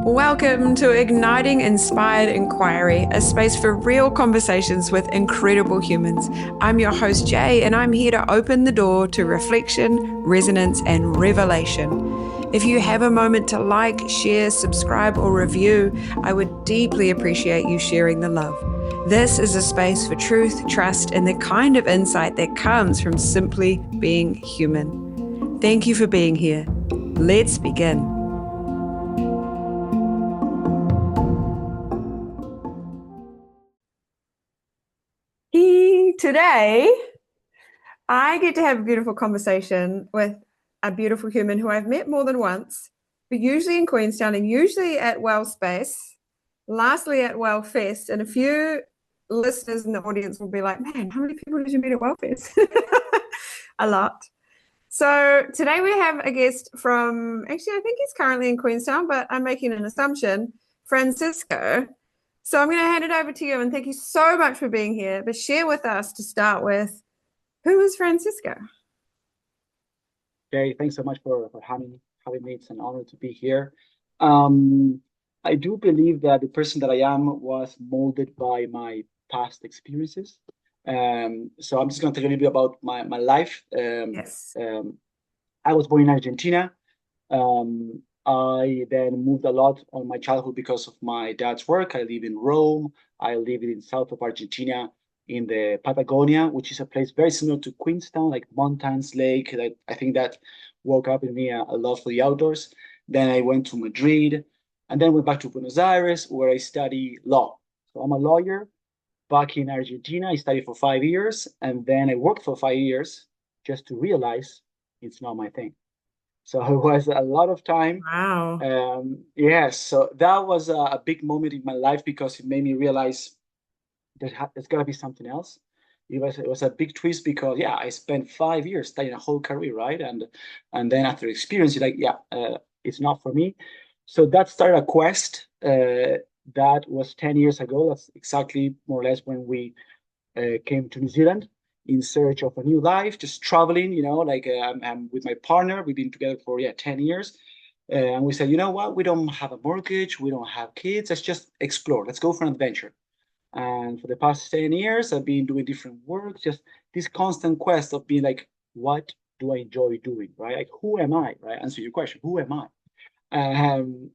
Welcome to Igniting Inspired Inquiry, a space for real conversations with incredible humans. I'm your host, Jay, and I'm here to open the door to reflection, resonance, and revelation. If you have a moment to like, share, subscribe, or review, I would deeply appreciate you sharing the love. This is a space for truth, trust, and the kind of insight that comes from simply being human. Thank you for being here. Let's begin. Today, I get to have a beautiful conversation with a beautiful human who I've met more than once, but usually in Queenstown and usually at Well Space, lastly at Well Fest, and a few listeners in the audience will be like, man, how many people did you meet at Well Fest? A lot. So today we have a guest from, actually, I think he's currently in Queenstown, but I'm making an assumption, Francisco. So I'm going to hand it over to you, and thank you so much for being here. But share with us to start with, who is Francisco? Jay, thanks so much for having me. It's an honor to be here. I do believe that the person that I am was molded by my past experiences. So I'm just going to tell you a little bit about my life. Yes. I was born in Argentina. I then moved a lot on my childhood because of my dad's work. I live in Rome. I live in south of Argentina in the Patagonia, which is a place very similar to Queenstown, like mountains, lake. I think that woke up in me a love for the outdoors. Then I went to Madrid and then went back to Buenos Aires where I study law. So I'm a lawyer back in Argentina. I studied for 5 years and then I worked for 5 years just to realize it's not my thing. So it was a lot of time. Wow. Yes, so that was a big moment in my life because it made me realize there's got to be something else. It was a big twist because I spent 5 years studying a whole career, right? And then after experience, you're like, it's not for me. So that started a quest that was 10 years ago. That's exactly more or less when we came to New Zealand in search of a new life, just traveling, I'm with my partner. We've been together for 10 years. And we said, you know what? We don't have a mortgage. We don't have kids. Let's just explore. Let's go for an adventure. And for the past 10 years, I've been doing different work, just this constant quest of being like, what do I enjoy doing, right? Like, who am I, right? Answer your question, who am I? And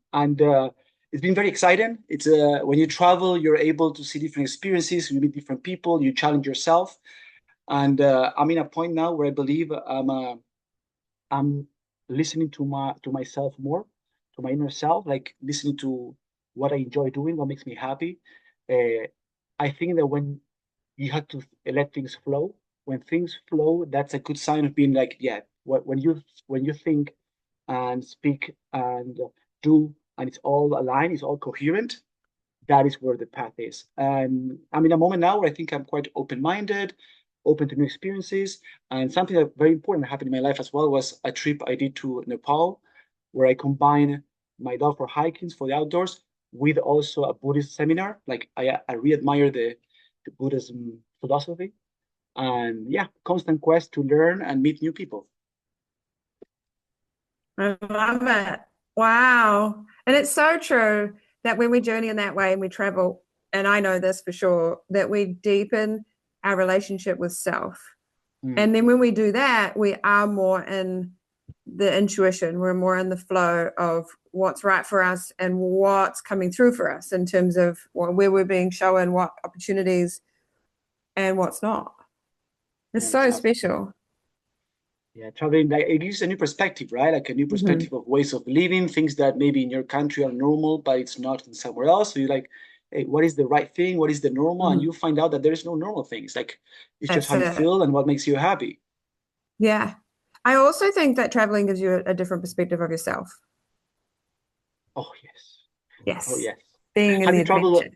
it's been very exciting. It's when you travel, you're able to see different experiences, you meet different people, you challenge yourself. And I'm in a point now where I believe I'm listening to myself more, to my inner self, like listening to what I enjoy doing, what makes me happy. I think that when you have to let things flow, when things flow, that's a good sign of being like, when you think and speak and do, and it's all aligned, it's all coherent, that is where the path is. And I'm in a moment now where I think I'm quite open-minded, open to new experiences. And something that very important happened in my life as well was a trip I did to Nepal, where I combined my love for hiking, for the outdoors, with also a Buddhist seminar. Like I really admire the Buddhism philosophy. And constant quest to learn and meet new people. I love it. Wow. And it's so true that when we journey in that way and we travel, and I know this for sure, that we deepen our relationship with self. And then when we do that, we are more in the intuition, we're more in the flow of what's right for us and what's coming through for us in terms of where we're being shown what opportunities and what's not. It's so special. Yeah, traveling, like, it gives a new perspective, right? Like a new perspective of ways of living, things that maybe in your country are normal, but it's not in somewhere else. So you're like, hey, what is the right thing? What is the normal? And you find out that there is no normal things. Like it's just how you feel and what makes you happy. Yeah. I also think that traveling gives you a different perspective of yourself. Oh, yes. Yes. Oh, yes. Being in the adventure.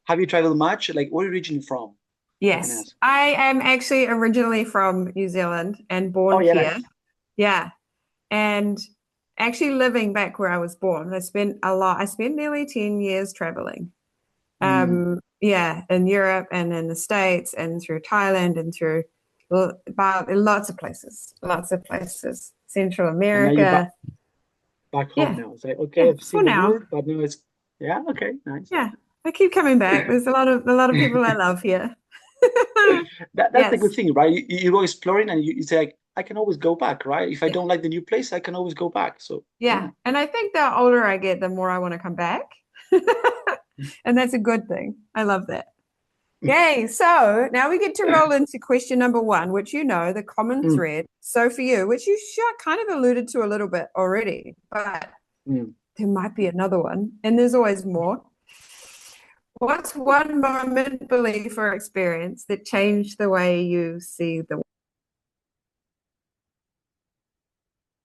Have you traveled much? Like, where are you originally from? Yes. I am actually originally from New Zealand and born here. Nice. Yeah. And actually living back where I was born. I spent nearly 10 years traveling. In Europe and in the States and through Thailand and through lots of places, Central America. back home Yeah. now. It's like, okay, Yeah. I've For seen the now. world, but now it's, yeah, okay, nice. Yeah. I keep coming back. There's a lot of people I love here. That's the good Yes. thing, right? You go exploring and you say, like, I can always go back, right? If I Yeah. don't like the new place, I can always go back. So, yeah. Yeah. And I think the older I get, the more I want to come back. And that's a good thing. I love that. Yay. So now we get to roll into question number one, which you know, the common Mm, thread. So for you, which you sure kind of alluded to a little bit already, but mm. there might be another one, and there's always more. What's one moment, belief, or experience that changed the way you see the world?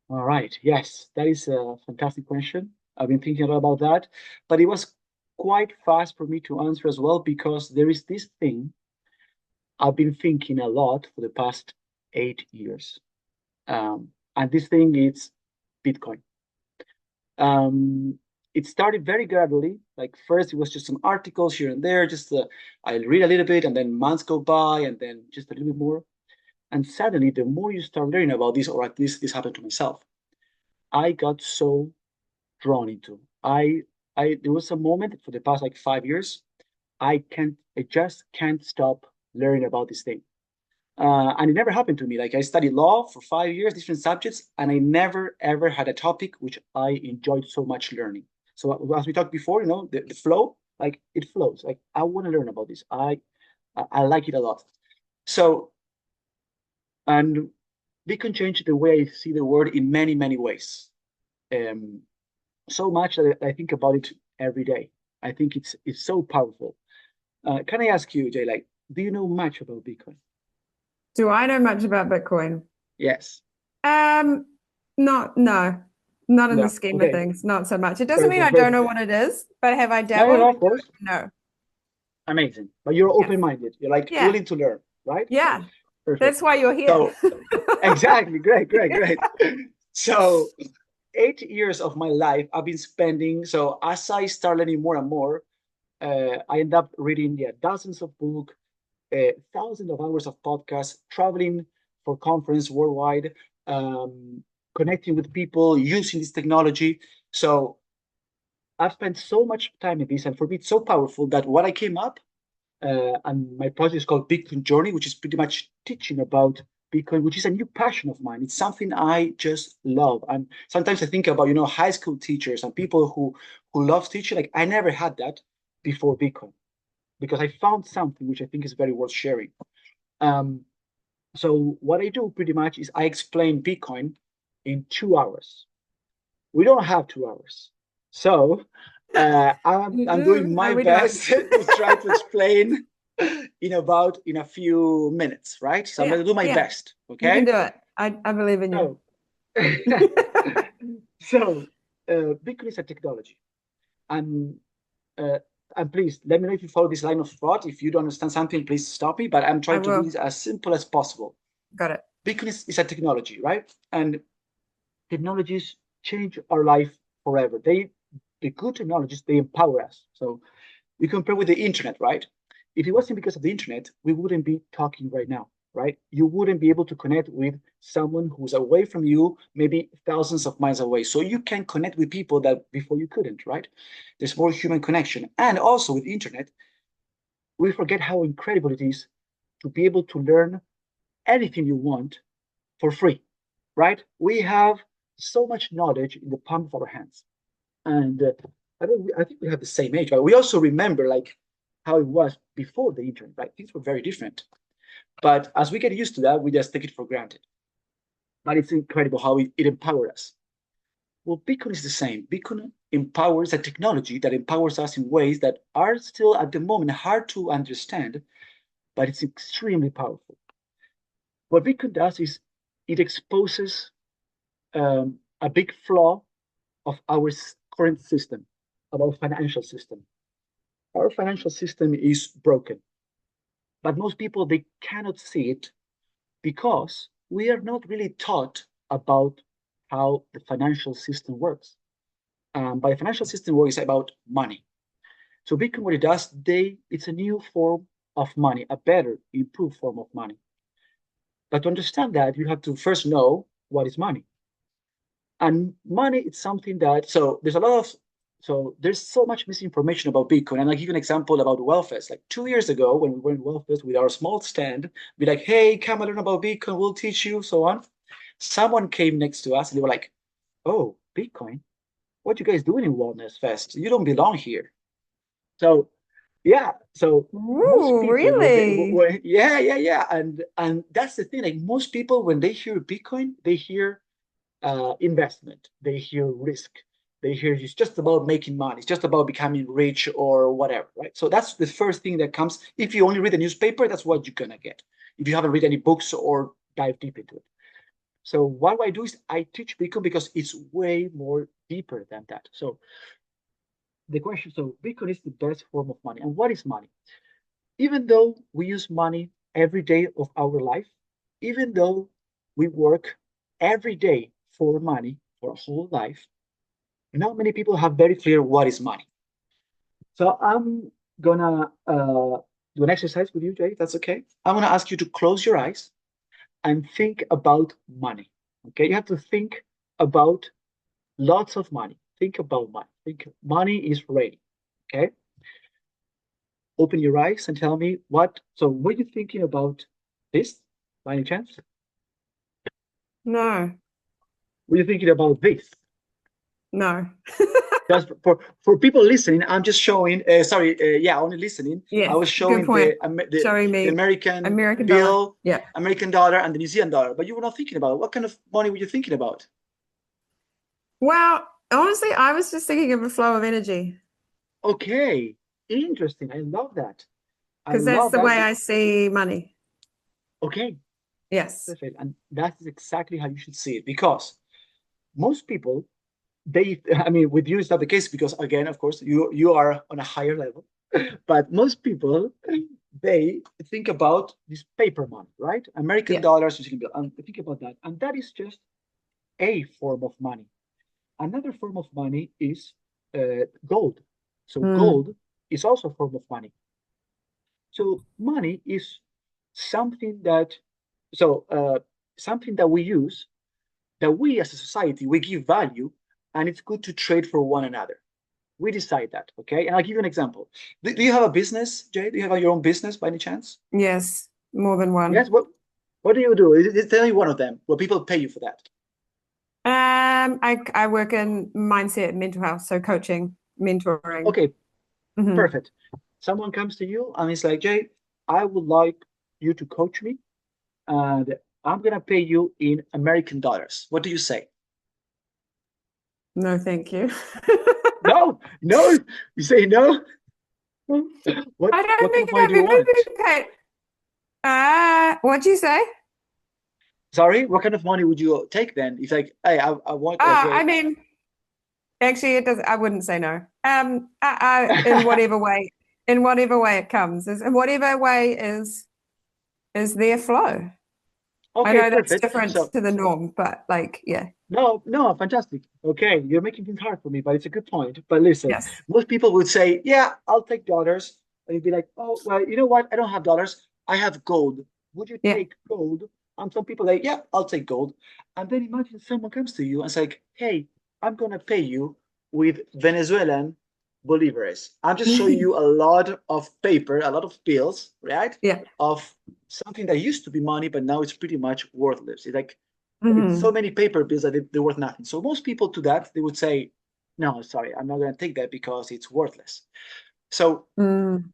All right. Yes, that is a fantastic question. I've been thinking a lot about that, but it was quite fast for me to answer as well because there is this thing I've been thinking a lot for the past 8 years. And this thing is Bitcoin. It started very gradually. Like first, it was just some articles here and there. Just I read a little bit, and then months go by, and then just a little bit more. And suddenly, the more you start learning about this, or at least this happened to myself, I got so drawn into. I there was a moment for the past like 5 years. I just can't stop learning about this thing. And it never happened to me. Like I studied law for 5 years, different subjects, and I never ever had a topic which I enjoyed so much learning. So as we talked before, the flow, like it flows. Like I want to learn about this. I like it a lot. So and we can change the way I see the world in many many ways. Um, so much that I think about it every day. I think it's so powerful. Can I ask you, Jay, like, do you know much about Bitcoin? Do I know much about Bitcoin? Yes. Um, not no, not in the No. scheme of Okay. things, not so much. It doesn't mean Perfect. I don't know Perfect. what it is, but have I No, no, dabbled? no, of course. No. Amazing. But you're Yes. open-minded. You're like Yeah. willing to learn, right? Yeah. Perfect. That's why you're here. So exactly. Great, great, great. So 8 years of my life I've been spending. So as I start learning more and more, I end up reading dozens of books, thousands of hours of podcasts, traveling for conference worldwide, um, connecting with people, using this technology. So I've spent so much time in this, and for me, it's so powerful that what I came up and my project is called Bitcoin Journey, which is pretty much teaching about Bitcoin, which is a new passion of mine. It's something I just love. And sometimes I think about, high school teachers and people who love teaching. Like I never had that before Bitcoin because I found something which I think is very worth sharing. Um, so what I do pretty much is I explain Bitcoin in 2 hours. We don't have 2 hours. So You I'm do? doing No, my we don't. best to try to explain in a few minutes, right? So I'm Yeah. gonna do my Yeah. best. You can Okay. do it. I believe in you. So so Bitcoin is a technology. And uh, and please let me know if you follow this line of thought. If you don't understand something, please stop me. But I'm I trying to do will. this as simple as possible. Got it. Bitcoin is a technology, right? And technologies change our life forever. The good technologies, they empower us. So we compare with the internet, right? If it wasn't because of the internet, we wouldn't be talking right now, right? You wouldn't be able to connect with someone who's away from you, maybe thousands of miles away. So you can connect with people that before you couldn't, right? There's more human connection. And also with the internet, we forget how incredible it is to be able to learn anything you want for free, right? We have so much knowledge in the palm of our hands. And I think we have the same age, but we also remember like how it was before the internet, right? Things were very different. But as we get used to that, we just take it for granted. But it's incredible how it empowers us. Well, Bitcoin is the same. Bitcoin empowers a technology that empowers us in ways that are still at the moment hard to understand, but it's extremely powerful. What Bitcoin does is it exposes a big flaw of our current system, of our financial system. Our financial system is broken, but most people they cannot see it because we are not really taught about how the financial system works. By the financial system works about money. So Bitcoin, what it does, it's a new form of money, a better, improved form of money. But to understand that, you have to first know what is money. And money is something that, so there's a lot of, so there's so much misinformation about Bitcoin. And I'll give you an example about Wellfest. Like 2 years ago, when we were in Wellfest with our small stand, be like, hey, come and learn about Bitcoin, we'll teach you, so on. Someone came next to us and they were like, oh, Bitcoin? What you guys doing in Wellness Fest? You don't belong here. So yeah, so most Ooh, people really? yeah, and that's the thing. Like most people, when they hear Bitcoin, they hear investment, they hear risk, they hear it's just about making money, it's just about becoming rich or whatever, right? So that's the first thing that comes. If you only read the newspaper, that's what you're gonna get. If you haven't read any books or dive deep into it. So what I do is I teach Bitcoin because it's way more deeper than that. So the question, so Bitcoin is the best form of money. And what is money? Even though we use money every day of our life, even though we work every day for money for a whole life, not many people have very clear what is money. So I'm gonna do an exercise with you, Jay. That's okay. I'm gonna ask you to close your eyes and think about money. Okay, you have to think about lots of money. Think about money. Think money is ready. Okay, open your eyes and tell me what. So, were you thinking about this by any chance? No, Were you thinking about this? no. Just for people listening, I'm just showing. Sorry, yeah, only listening. I Yes, was good showing point. Showing the me American American dollar. bill, Yeah. American dollar, and the New Zealand dollar. But you were not thinking about it. What kind of money were you thinking about? Well, honestly, I was just thinking of a flow of energy Okay, interesting. I love that. I because that's love the that. way I see money. Okay, Yes. perfect. And that is exactly how you should see it because most people they I mean with you it's not the case because again of course you are on a higher level but most people they think about this paper money, right? American Yeah. dollars, and think about that, and that is just a form of money. Another form of money is gold. So Mm. gold is also a form of money. So money is something that so something that we use, that we as a society we give value, and it's good to trade for one another. We decide that, okay? And I'll give you an example. Do you have a business, Jay? Do you have your own business by any chance? Yes. More than Yes. one. What do you do? Tell me one of them. Will people pay you for that? I work in mindset, mental health, so coaching, mentoring. Okay, Hmm. perfect. Someone comes to you and it's like, Jay, I would like you to coach me, and I'm gonna pay you in American dollars. What do you say? No, thank you. No, no. You say no. I don't What kind think of money I've do you ever want? been paid. What'd you say? Sorry, what kind of money would you take then? It's like, hey, I want like I mean, actually, it does. I wouldn't say no. In whatever way it comes, in whatever way is their flow. I okay, know that's perfect. different So to the norm, but like, yeah, no, no, fantastic. Okay, you're making things hard for me, but it's a good point. But listen, yes, most people would say, yeah, I'll take dollars. And you'd be like, oh, well, you know what? I don't have dollars. I have gold. Would you yeah. take gold? And some people like, yeah, I'll take gold. And then imagine someone comes to you and it's like, hey, I'm gonna pay you with Venezuelan bolivares. I'm just showing you a lot of paper, a lot of bills, right? Yeah. Of something that used to be money, but now it's pretty much worthless. It's like it's so Hmm. many paper bills that they're worth nothing. So most people to that they would say, no, sorry, I'm not going to take that because it's worthless. So Mm.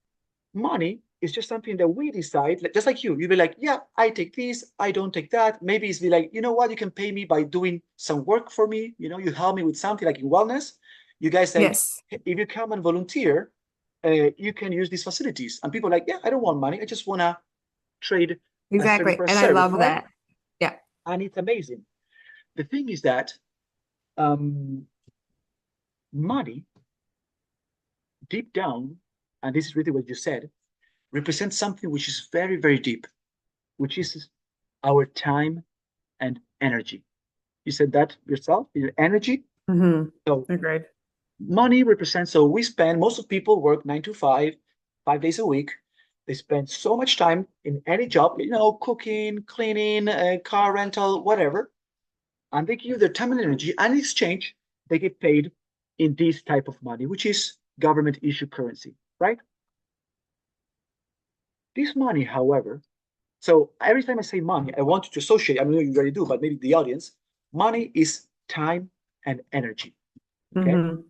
money is just something that we decide, just like you'd be like, yeah, I take this, I don't take that. Maybe it's be like, you know what, you can pay me by doing some work for me. You know, you help me with something like in wellness. You guys like, Yes, if you come and volunteer, you can use these facilities. And people are like, yeah, I don't want money. I just want to trade a service exactly. for a And I service, love right? that. Yeah. And it's amazing. The thing is that um, money, deep down, and this is really what you said, represents something which is very, very deep, which is our time and energy. You said that yourself, your energy. Hmm. So Agreed. money represents, so we spend, most of people work 9 to 5, 5 days a week. They spend so much time in any job, you know, cooking, cleaning, car rental, whatever. and they give you their time and energy, and in exchange, they get paid in this type of money, which is government issue currency, right? This money, however, so every time I say money, I want you to associate, I know you already do, but maybe the audience, money is time and energy. Okay. Mm-hmm.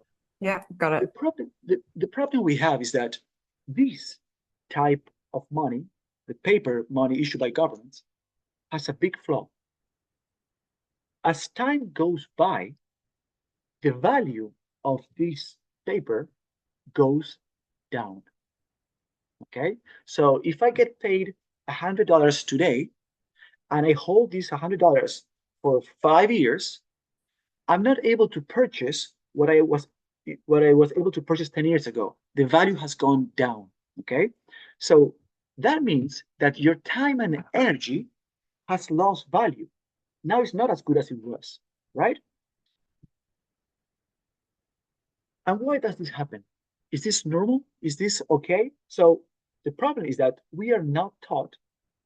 Yeah, got it. The problem we have is that this type of money, the paper money issued by governments, has a big flaw. As time goes by, the value of this paper goes down. Okay. So if I get paid $100 today and I hold this $100 for 5 years, I'm not able to purchase what I was able to purchase 10 years ago. The value has gone down. Okay. So that means that your time and energy has lost value. Now it's not as good as it was, right? And why does this happen? Is this normal? Is this okay? So the problem is that we are not taught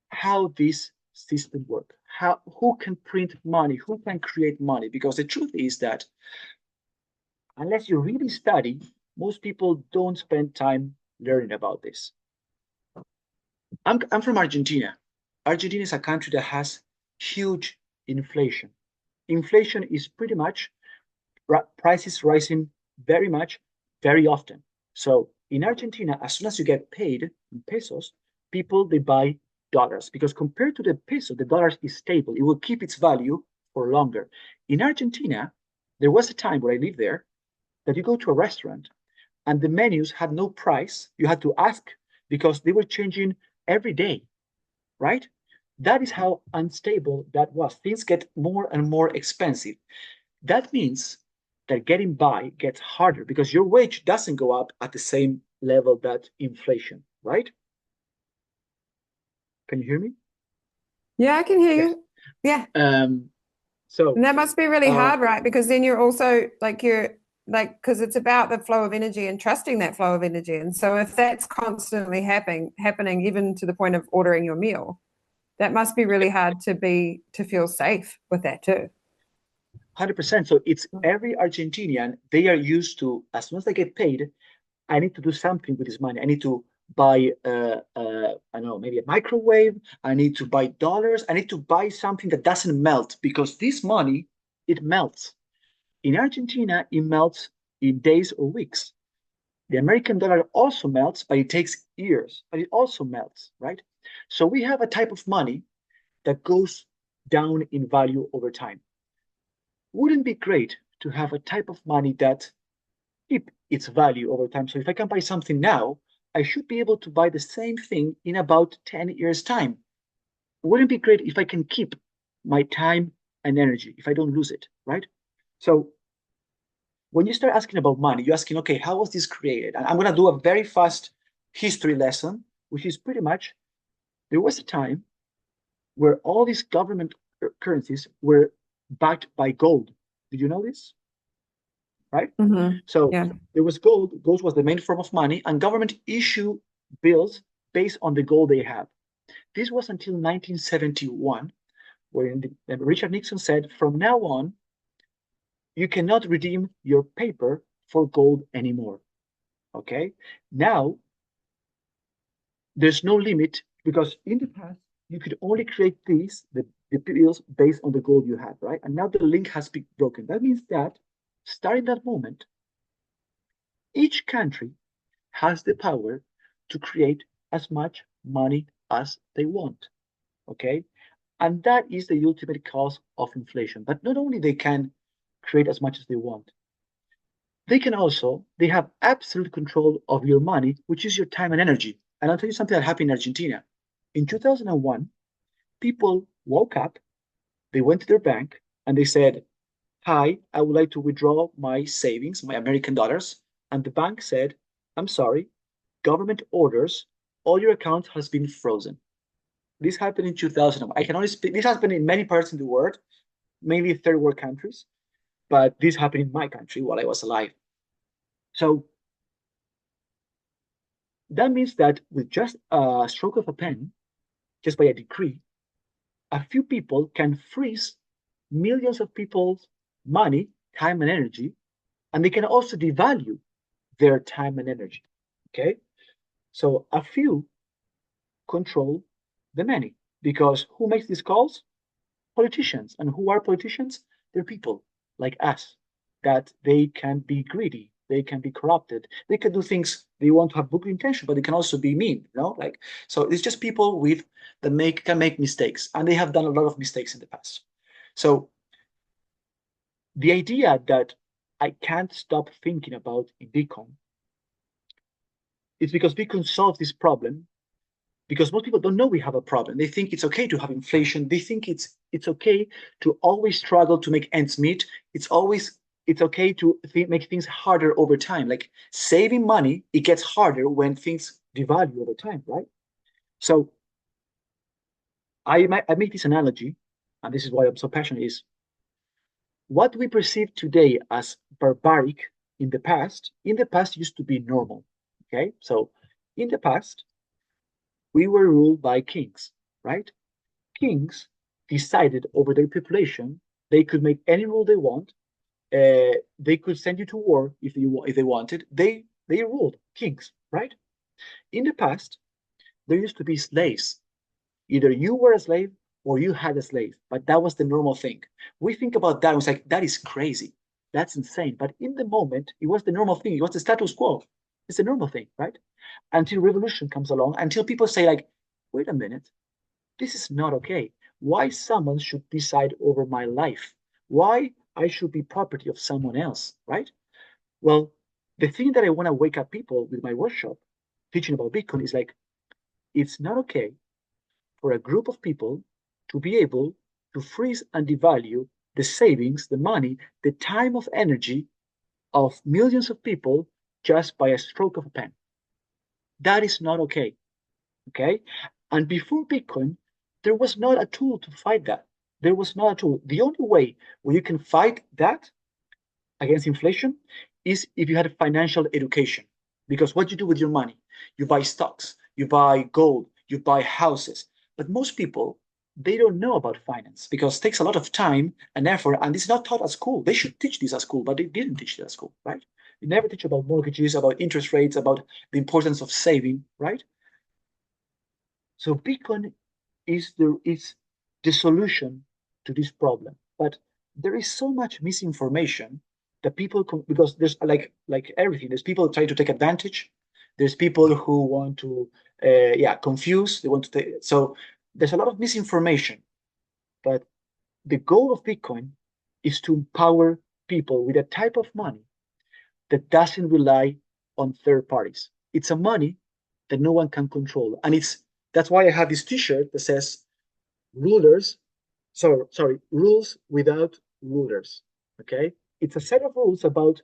how this system works, how who can print money, who can create money. Because the truth is that unless you really study, most people don't spend time learning about this. I'm from Argentina. Argentina is a country that has huge inflation. Inflation is pretty much prices rising very much, very often. So in Argentina, as soon as you get paid in pesos, people they buy dollars because compared to the peso, the dollar is stable. It will keep its value for longer. In Argentina, there was a time where I lived there that you go to a restaurant and the menus had no price. You had to ask because they were changing every day, right? That is how unstable that was. Things get more and more expensive. That means that getting by gets harder because your wage doesn't go up at the same level that inflation, right? Can you hear me? Yeah, I can hear Yes. you. Yeah. Um, so And that must be really uh, hard, right? Because then you're like, because it's about the flow of energy and trusting that flow of energy. And so if that's constantly happening even to the point of ordering your meal, that must be really hard to feel safe with that too. 100%. So it's every Argentinian, they are used to, as soon as they get paid, I need to do something with this money. I need to buy, I don't know, maybe a microwave. I need to buy dollars. I need to buy something that doesn't melt because this money, it melts. In Argentina, it melts in days or weeks. The American dollar also melts, but it takes years, but it also melts, right? So we have a type of money that goes down in value over time. Wouldn't it be great to have a type of money that keep its value over time? So if I can buy something now, I should be able to buy the same thing in about 10 years' time. Wouldn't it be great if I can keep my time and energy, if I don't lose it, right? So when you start asking about money, you're asking, okay, how was this created? And I'm going to do a very fast history lesson, which is pretty much there was a time where all these government currencies were backed by gold. Did you know this? Right? Mm-hmm. So Yeah. there was gold. Gold was the main form of money, and government issue bills based on the gold they have. This was until 1971, when Richard Nixon said, from now on, you cannot redeem your paper for gold anymore. Okay. Now there's no limit because in the past you could only create the bills based on the gold you had, right? And now the link has been broken. That means that starting that moment, each country has the power to create as much money as they want. Okay. And that is the ultimate cause of inflation. But not only they can create as much as they want, they have absolute control of your money, which is your time and energy. And I'll tell you something that happened in Argentina. In 2001, people woke up, they went to their bank, and they said, hi, I would like to withdraw my savings, my American dollars. And the bank said, I'm sorry, government orders, all your account has been frozen. This happened in 2001. I can only speak, this has happened in many parts in the world, mainly third world countries, but this happened in my country while I was alive. So that means that with just a stroke of a pen, just by a decree, a few people can freeze millions of people's money, time, and energy, and they can also devalue their time and energy. Okay, so a few control the many because who makes these calls? Politicians. And who are politicians? They're people like us that they can be greedy, they can be corrupted, they can do things they want to have good intention, but they can also be mean, like so it's just people with that can make mistakes, and they have done a lot of mistakes in the past. So the idea that I can't stop thinking about in Bitcoin is because Bitcoin solves this problem because most people don't know we have a problem. They think it's okay to have inflation. They think it's okay to always struggle to make ends meet. It's okay to make things harder over time. Like saving money, it gets harder when things devalue over time, right? So I make this analogy, and this is why I'm so passionate, is what we perceive today as barbaric in the past used to be normal. Okay, so in the past, we were ruled by kings, right? Kings decided over their population. They could make any rule they want. They could send you to war if they wanted. They ruled, kings, right? In the past, there used to be slaves. Either you were a slave or you had a slave, but that was the normal thing. We think about that and it's like that is crazy, that's insane. But in the moment, it was the normal thing. It was the status quo. It's the normal thing, right? Until revolution comes along, until people say like, wait a minute, this is not okay. Why someone should decide over my life? Why I should be property of someone else, right? Well, the thing that I want to wake up people with my workshop teaching about Bitcoin is like, it's not okay for a group of people to be able to freeze and devalue the savings, the money, the time of energy of millions of people just by a stroke of a pen. That is not okay. Okay. And before Bitcoin, there was not a tool to fight that. There was not a tool. The only way where you can fight that against inflation is if you had financial education. Because what you do with your money, you buy stocks, you buy gold, you buy houses. But most people, they don't know about finance because it takes a lot of time and effort, and it's not taught at school. They should teach this at school, but they didn't teach it at school, right? You never teach about mortgages, about interest rates, about the importance of saving, right? So Bitcoin is the solution to this problem. But there is so much misinformation that because there's like everything. There's people trying to take advantage. There's people who want to confuse. They want to take so there's a lot of misinformation. But the goal of Bitcoin is to empower people with a type of money that doesn't rely on third parties. It's a money that no one can control. And that's why I have this t-shirt that says rulers, sorry, rules without rulers. Okay. It's a set of rules about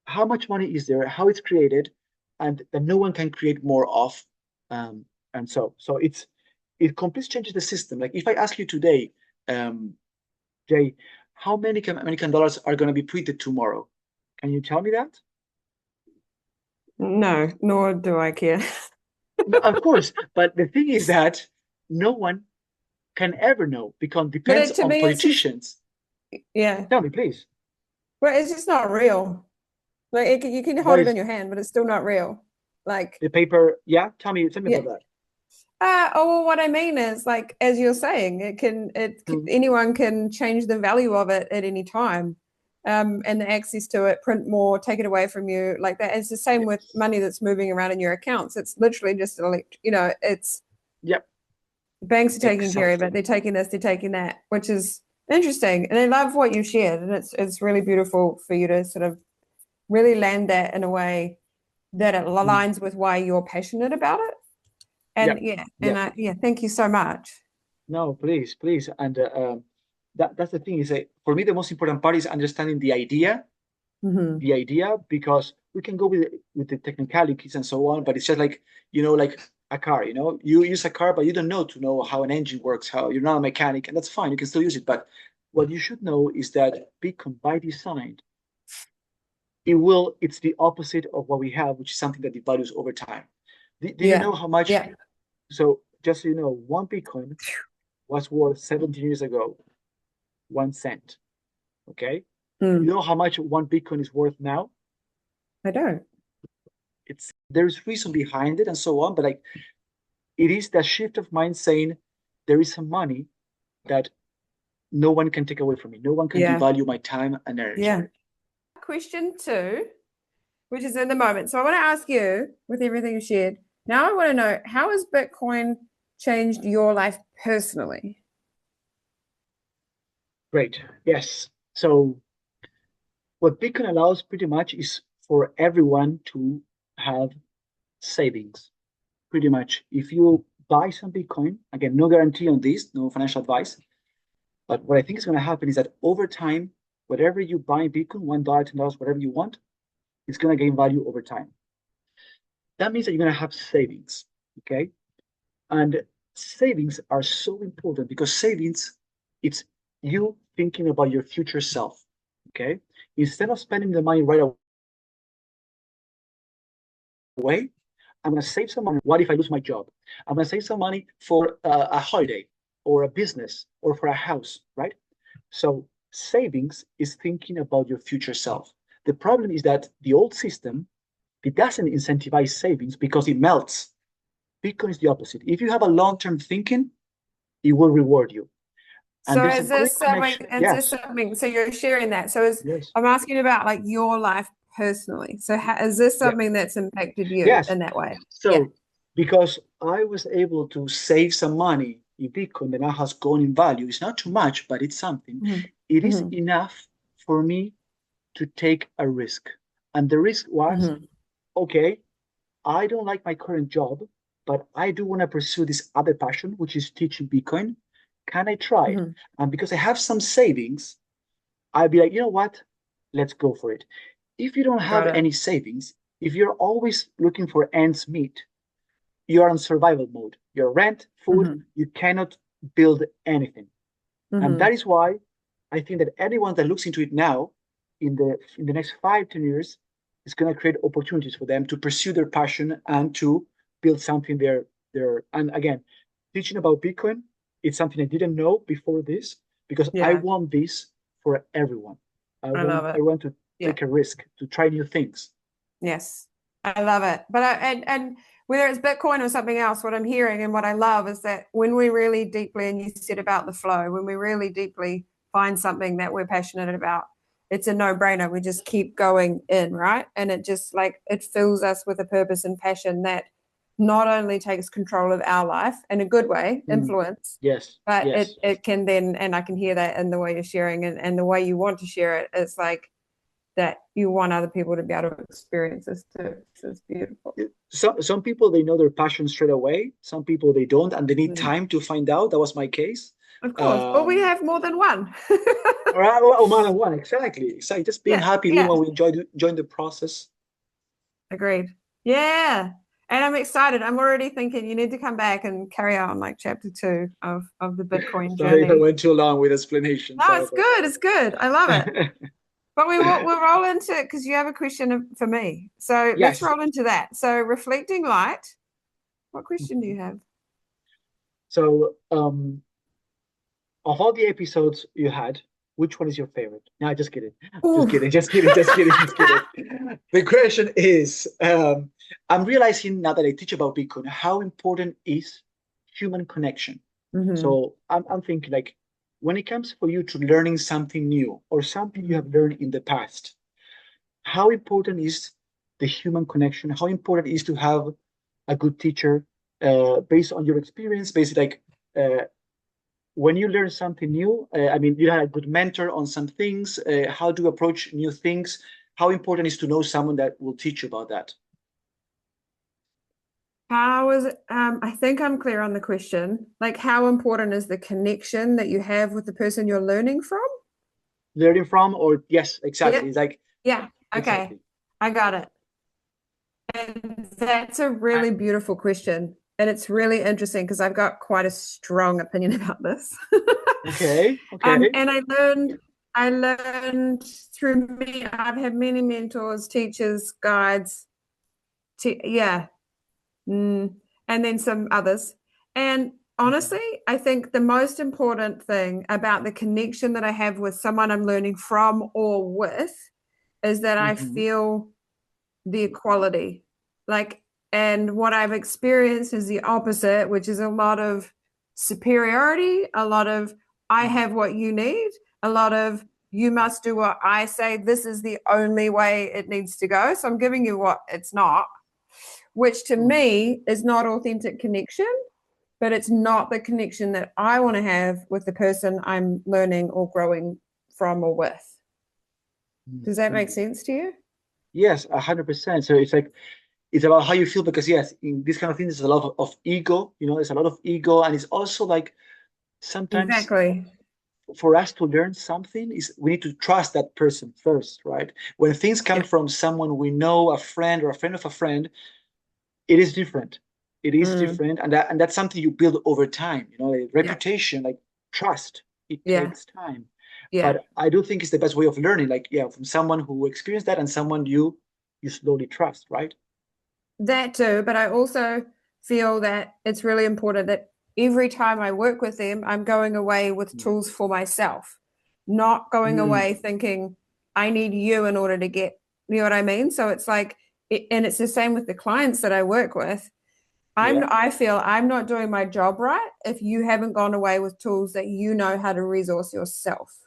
how much money is there, how it's created, and that no one can create more of. And so it completely changes the system. Like if I ask you today, um, Jay, how many American dollars are going to be printed tomorrow? Can you tell me that? No, nor do I care. No, of course, but the thing is that no one can ever know because it But depends to on me, it's just, politicians. yeah. Tell me, please. But it's just not real. Like you can hold What it in is your hand, but it's still not real. Like, the paper? Yeah, tell me yeah. about that. Oh, well, what I mean is, like, as you're saying, Hmm. anyone can change the value of it at any time, and the access to it, print more, take it away from you, like that. It's the same with Yes. money that's moving around in your accounts. It's literally just it's Yep. banks are taking care of it. Exactly. They're taking this, they're taking that, which is interesting. And I love what you shared, and it's really beautiful for you to sort of really land that in a way that it Mm. aligns with why you're passionate about it. And Yep. yeah, and Yep. thank you so much. No, please, please. And that's the thing is that for me the most important part is understanding Hmm. the idea because we can go with the technicalities and so on, but it's just like like a car. You use a car, but you don't know to know how an engine works. How you're not a mechanic, and that's fine. You can still use it, but what you should know is that Bitcoin by design it's the opposite of what we have, which is something that devalues over time. Do you Yeah, know how much? yeah. So just so you know, one Bitcoin was worth 17 years ago. 1 cent. Okay. You Mm. know how much one Bitcoin is worth now? I don't. There's reason behind it and so on, but like it is that shift of mind saying there is some money that no one can take away from me. No one can Yeah. devalue my time and energy. Yeah. Question two, which is in the moment. So I want to ask you, with everything you shared, now I want to know, how has Bitcoin changed your life personally? Great. Yes. So what Bitcoin allows pretty much is for everyone to have savings. Pretty much. If you buy some Bitcoin, again, no guarantee on this, no financial advice. But what I think is going to happen is that over time, whatever you buy in Bitcoin, $1, $10, whatever you want, it's going to gain value over time. That means that you're going to have savings. Okay. And savings are so important because savings, it's you thinking about your future self. Okay. Instead of spending the money right away, I'm going to save some money. What if I lose my job? I'm going to save some money for a holiday or a business or for a house, right? So savings is thinking about your future self. The problem is that the old system, it doesn't incentivize savings because it melts. Bitcoin is the opposite. If you have a long-term thinking, it will reward you. And So there's a is this great something, connection. is this Yes, something, so you're sharing that. So yes, I'm asking about like your life personally. So is this yeah, something that's impacted you yes. in that way? Yeah. So because I was able to save some money in Bitcoin that now has gone in value, it's not too much, but it's something. Hmm. It is Hmm. enough for me to take a risk. And the risk was, Hmm. okay, I don't like my current job, but I do want to pursue this other passion, which is teaching Bitcoin. Can I try it? Hmm. And because I have some savings, I'd be like, you know what? Let's go for it. If you don't have Got it. any savings, if you're always looking for ends meet, you're on survival mode. Your rent, food, Hmm. you cannot build anything. And that Hmm. is why I think that anyone that looks into it now, in the next 5, 10 years, is going to create opportunities for them to pursue their passion and to build something there. And again, teaching about Bitcoin, it's something I didn't know before this because I Yeah, want this for everyone. I I want love it. I want to Yeah. take a risk to try new things. Yes, I love it. But and whether it's Bitcoin or something else, what I'm hearing and what I love is that when we really deeply, and you said about the flow, when we really deeply find something that we're passionate about, it's a no-brainer. We just keep going in, right? And it just like it fills us with a purpose and passion that not only takes control of our life in a good way, Mm, influence, yes, but yes. it can then, and I can hear that in the way you're sharing and the way you want to share it. It's like that you want other people to be able to experience this too. So it's beautiful. Some people they know their passion straight away. Some people they don't, and they need Mm. time to find out. That was my case. Of course. Well, we Um, have more than one. right, well, one on one, exactly. Exactly. Just being Yeah, happy doing yeah. what we enjoying the process. Agreed. Yeah. And I'm excited. I'm already thinking you need to come back and carry on like chapter two of the Bitcoin Sorry if I journey. went too long with explanation. No, Sorry it's about good. It's good. I love it. that. But we'll roll into it because you have a question for me. So let's Yes. roll into that. So reflecting light. What question do you have? So, of all the episodes you had, which one is your favorite? No, just kidding. Just Ooh. kidding. Just kidding. Just kidding. Just kidding. The question is, I'm realizing now that I teach about Bitcoin, how important is human connection. Hmm. So I'm thinking like, when it comes for you to learning something new or something you Hmm. have learned in the past, how important is the human connection? How important is to have a good teacher based on your experience, basically like when you learn something new, I mean, you had a good mentor on some things, how to approach new things, how important is to know someone that will teach you about that. How is it, I think I'm clear on the question. Like, how important is the connection that you have with the person you're learning from? Learning from, or yes, Yeah. exactly. It's like, Yeah. Okay. exactly. I got it. And that's a really beautiful question. And it's really interesting because I've got quite a strong opinion about this. Okay, okay. And I learned through me, I've had many mentors, teachers, guides, yeah, and then some others. And honestly, I think the most important thing about the connection that I have with someone I'm learning from or with is that I Hmm. feel the equality. Like, and what I've experienced is the opposite, which is a lot of superiority, a lot of I have what you need, a lot of you must do what I say. This is the only way it needs to go. So I'm giving you what it's not, which to Mm. me is not authentic connection, but it's not the connection that I want to have with the person I'm learning or growing from or with. Does that make Mm. sense to you? Yes, 100%. So it's like it's about how you feel because yes, in this kind of thing, there's a lot of ego. There's a lot of ego, and it's also like sometimes Exactly. for us to learn something is we need to trust that person first, right? When things come Yeah. from someone we know, a friend or a friend of a friend, it is different. It is Mm, different, and that's something you build over time. Like yeah. reputation, like trust. It Yeah. takes time, Yeah. but I do think it's the best way of learning. Like yeah, from someone who experienced that and someone you slowly trust, right? That too, but I also feel that it's really important that every time I work with them, I'm going away with Mm. tools for myself, not going Mm. away thinking I need you in order to get, you know what I mean? So it's like, and it's the same with the clients that I work with. Yeah, I feel I'm not doing my job right if you haven't gone away with tools that you know how to resource yourself.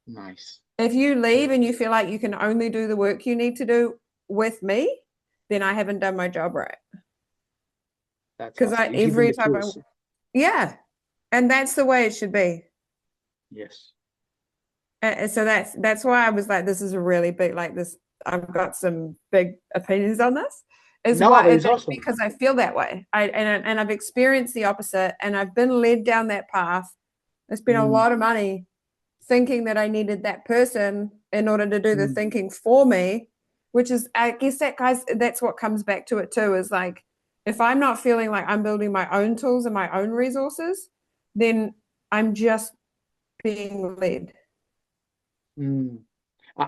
nice. If you leave and Beautiful. you feel like you can only do the work you need to do with me, then I haven't done my job right. That's Because awesome. I You give them every the time I tools. yeah, and that's the way it should be. Yes. And so that's why I was like, this is a really big like this. I've got some big opinions on this. Is No, what but is it's awesome. because I feel that way. And I've experienced the opposite, and I've been led down that path. I spent a Mm. lot of money thinking that I needed that person in order to do the Mm. thinking for me, which is, I guess that guys, that's what comes back to it too, is like, if I'm not feeling like I'm building my own tools and my own resources, then I'm just being led. Mm.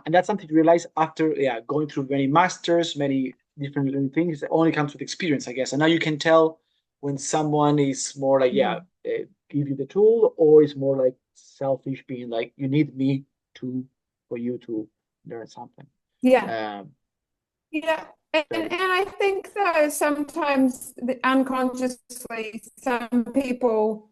And that's something to realize after, yeah, going through many masters, many different learning things. It only comes with experience, I guess. And now you can tell when someone is more like, yeah, Mhm. give you the tool, or is more like selfish, being like, you need me to for you to learn something. Yeah. Um, Yeah. And, very and I think though sometimes unconsciously some people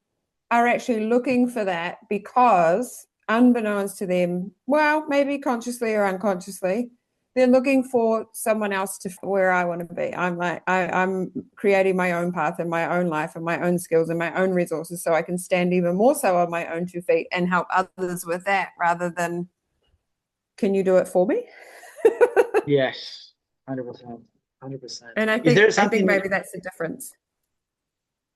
are actually looking for that because unbeknownst to them, well, maybe consciously or unconsciously, they're looking for someone else to where I want to be. I'm like I'm creating my own path in my own life and my own skills and my own resources so I can stand even more so on my own 2 feet and help others with that rather than can you do it for me? yes, 100%, 100%. And Is there I think something? maybe that's the difference.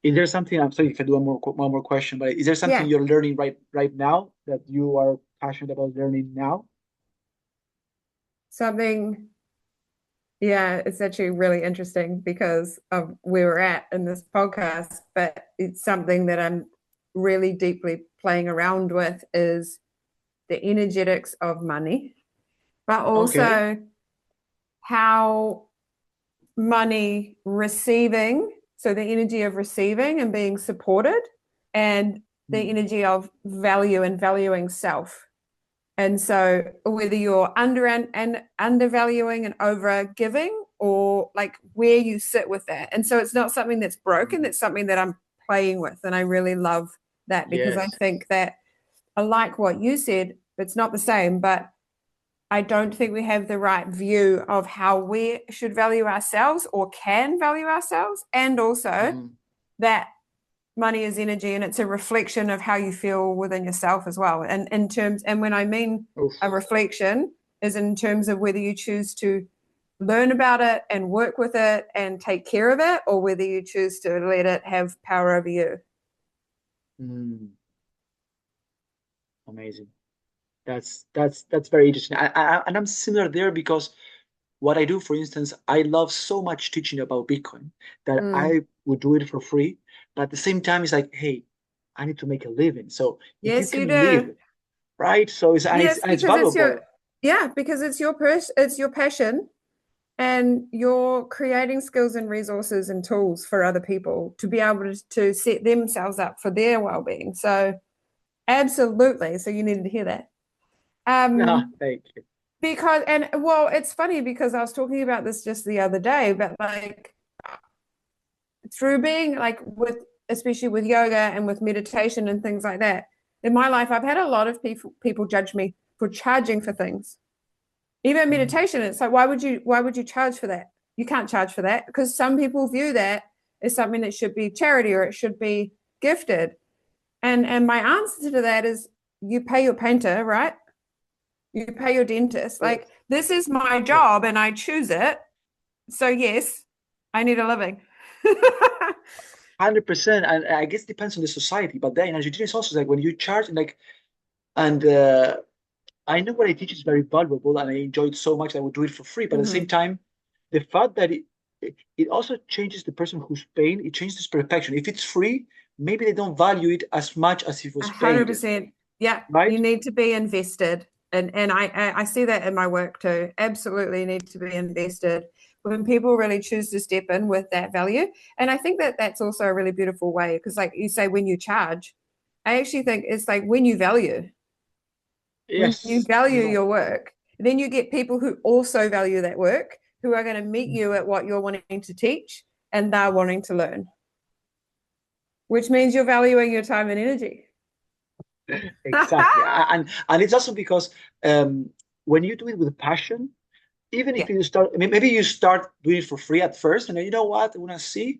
Is there something? I'm sorry if I do one more question, but is there something Yeah, you're learning right now that you are passionate about learning now? something. Yeah, it's actually really interesting because of where we're at in this podcast, but it's something that I'm really deeply playing around with is the energetics of money, but Okay. also how money receiving, so the energy of receiving and being supported, and the Mm. energy of value and valuing self. And so whether you're and undervaluing and over giving or like where you sit with that. And so it's not something that's broken, Mm. it's something that I'm playing with. And I really love that because I Yes. think that I like what you said. It's not the same, but I don't think we have the right view of how we should value ourselves or can value ourselves. And also Mm. that money is energy and it's a reflection of how you feel within yourself as well. And in terms, and when I mean Oof. a reflection is in terms of whether you choose to learn about it and work with it and take care of it, or whether you choose to let it have power over you. Mm. Amazing. That's very interesting. And I'm similar there because what I do, for instance, I love so much teaching about Bitcoin that Mm. I would do it for free. But at the same time, it's like, hey, I need to make a living. So if you Yes, you can live, do. right? So it's Yes, and it's because it's your valuable. yeah, because it's your it's your passion. and you're creating skills and resources and tools for other people to be able to set themselves up for their well-being. So absolutely. So you needed to hear that. Ah, Um, thank you. because and well, it's funny because I was talking about this just the other day, but like through being like with especially with yoga and with meditation and things like that, in my life I've had a lot of people judge me for charging for things. Even Mm. meditation, it's like why would you charge for that? You can't charge for that because some people view that as something that should be charity or it should be gifted. And my answer to that is you pay your painter, right? You pay your dentist. Yes, Like this is my yes. job and I choose it. So yes, I need a living. 100%. And I guess it depends on the society. But then in Argentina, it's also like when you charge, like, and I know what I teach is very valuable and I enjoy it so much I would do it for free. But at the same Mhm. time, the fact that it also changes the person who's paying, it changes the perception. If it's free, maybe they don't value it as much as if it A was hundred paid, percent. Yeah, you right? need to be invested. And I see that in my work too. Absolutely need to be invested when people really choose to step in with that value. And I think that that's also a really beautiful way because, like you say, when you charge, I actually think it's like when you Yes, value you're right. your work, then you get people who also value that work who are going to meet Mm. you at what you're wanting to teach and they're wanting to learn, which means you're valuing your time and energy. Exactly. And it's also because um, when you do it with passion, even Yeah, if you start, I mean, maybe you start doing it for free at first, and then you know what, I want to see,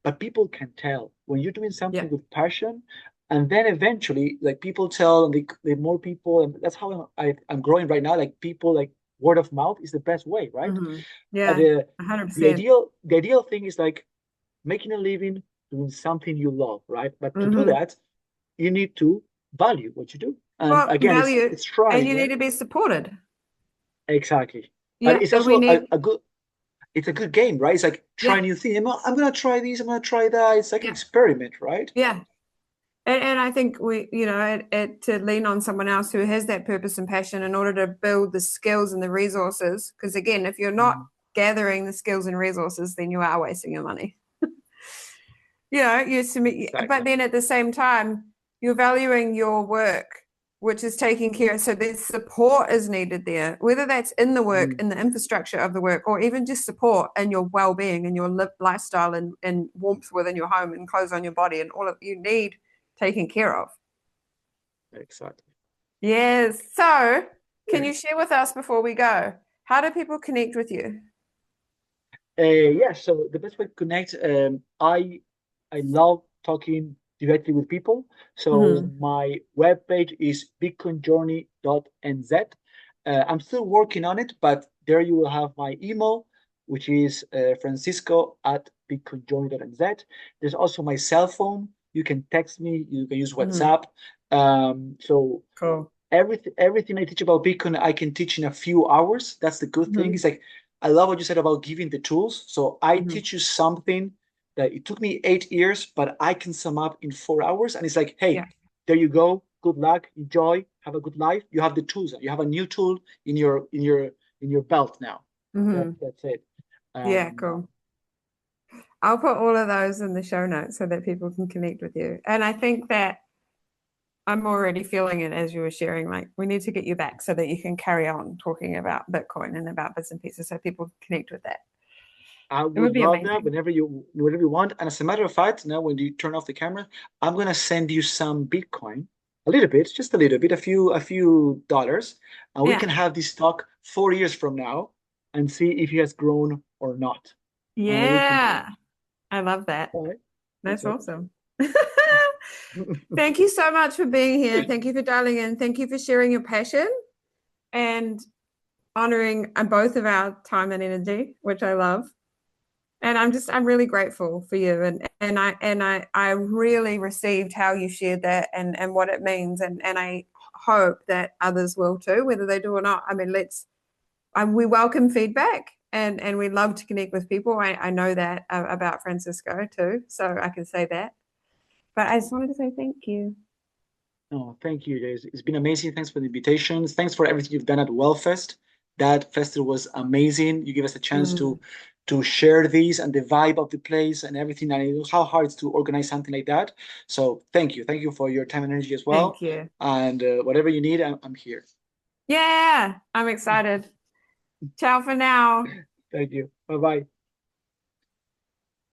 but people can tell when you're doing yeah. something with passion, and then eventually, like people tell, and the more people, and that's how I'm growing right now. Like people, like word of mouth is the best way, right? Mm-hmm. But Yeah, the 100%. the ideal thing is like making a living doing something you love, right? But to do Mm-hmm. that, you need to value what you do. And Well, again, value, it's and trying, you need right? to be supported. Exactly. But Yeah, it's and we also need, it's a good game, right? It's like try yeah, new thing. I'm gonna try this. I'm gonna try that. It's like an yeah, experiment, right? yeah. And I think to lean on someone else who has that purpose and passion in order to build the skills and the resources. Because again, if you're not Mm, gathering the skills and resources, then you are wasting your money. You submit, but exactly. then at the same time, you're valuing your work, which is taking care. So the support is needed there, whether that's in the work, Mm, in the infrastructure of the work, or even just support in your well-being and your lifestyle and warmth within your home and clothes on your body and all of you need taken care of. exactly. Yes. So, can Yeah. you share with us before we go? How do people connect with you? Yeah. So the best way to connect, I love talking directly with people. So Hmm. my webpage is bitcoinjourney.nz. I'm still working on it, but there you will have my email, which is francisco at bitcoinjourney.nz. There's also my cell phone. You can text me, you can use Hmm. WhatsApp. So Cool. everything I teach about Bitcoin, I can teach in a few hours. That's the good thing. Hmm. It's like I love what you said about giving the tools. So I Hmm. teach you something that it took me 8 years, but I can sum up in 4 hours. And it's like, hey, Yeah. there you go. Good luck. Enjoy. Have a good life. You have the tools. You have a new tool in your belt now. Hmm. That's it. Yeah. Um, Cool. I'll put all of those in the show notes so that people can connect with you. And I think that I'm already feeling it as you were sharing. Like, we need to get you back so that you can carry on talking about Bitcoin and about bits and pieces so people connect with that. I It would would be love that amazing. whenever you want. And as a matter of fact, now when you turn off the camera, I'm gonna send you some Bitcoin, a little bit, just a little bit, a few dollars, and we Yeah. can have this talk 4 years from now and see if he has grown or not. We can do Yeah. it. I love that. All right. That's Okay. awesome. Thank you so much for being here. Thank you for dialing in. Thank you for sharing your passion and honoring both of our time and energy, which I love. And I'm really grateful for you. And I really received how you shared that and what it means. And I hope that others will too, whether they do or not. I mean, we welcome feedback and we love to connect with people. I know that about Francisco too, so I can say that. But I just wanted to say thank you. Oh, thank you, guys. It's been amazing. Thanks for the invitations. Thanks for everything you've done at Wellfest. That festival was amazing. You give us a chance Mm, to share these and the vibe of the place and everything. And I know how hard it's to organize something like that. So thank you for your time and energy as thank well. you. And whatever you need, I'm here. Yeah, I'm excited. Ciao for now. Thank you. Bye bye.